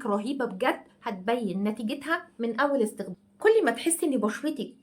عليك رهيبة بجد، هتبين نتيجتها من اول استخدام. كل ما تحسي ان بشرتك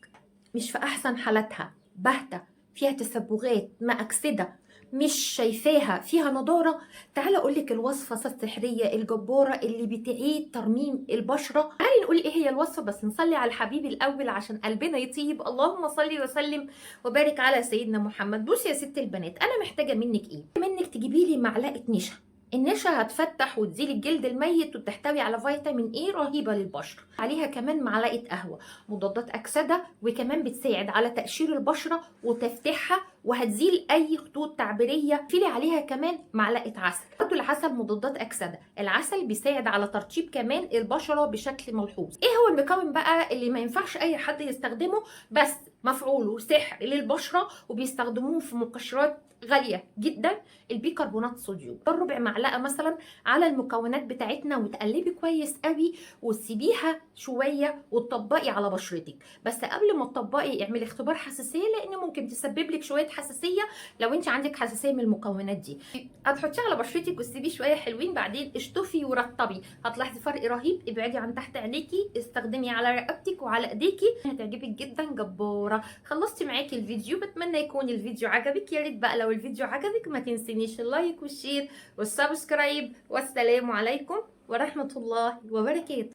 مش في احسن حالاتها، باهته، فيها تسبغات، مأكسده، مش شايفاها فيها نضاره، تعالى اقولك الوصفه السحريه الجباره اللي بتعيد ترميم البشره. تعالي نقول ايه هي الوصفه، بس نصلي على الحبيب الاول عشان قلبنا يطيب. اللهم صل وسلم وبارك على سيدنا محمد. بصي يا ست البنات، انا محتاجه منك ايه؟ منك تجيبي لي معلقه نشا. النشا هتفتح وتزيل الجلد الميت وتحتوي على فيتامين ايه رهيبه للبشره. عليها كمان معلقه قهوه، مضادات اكسده، وكمان بتساعد على تقشير البشره وتفتيحها، وهتزيل اي خطوط تعبيريه. فيلي عليها كمان معلقه عسل. برضه العسل مضادات اكسده، العسل بيساعد على ترطيب كمان البشره بشكل ملحوظ. ايه هو المكون بقى اللي ما ينفعش اي حد يستخدمه، بس مفعوله سحر للبشره وبيستخدموه في مقشرات غاليه جدا؟ البيكربونات الصوديوم. ربع معلقه مثلا على المكونات بتاعتنا، وتقلبي كويس قوي وتسيبيها شويه وتطبقي على بشرتك. بس قبل ما تطبقي اعملي اختبار حساسيه، لان ممكن تسبب لك شويه حساسيه لو انت عندك حساسيه من المكونات دي. هتحطيها على بشرتك وتسيبيه شويه حلوين، بعدين اشطفي ورطبي، هتلاحظي فرق رهيب. ابعدي عن تحت عينيكي، استخدمي على رقبتك وعلى ايديكي، هتعجبك جدا. جباره. خلصت معاكي الفيديو، بتمنى يكون الفيديو عجبك. يا ريت بقى لو الفيديو عجبك ما تنسينيش اللايك والشير والسبسكرايب. والسلام عليكم ورحمه الله وبركاته.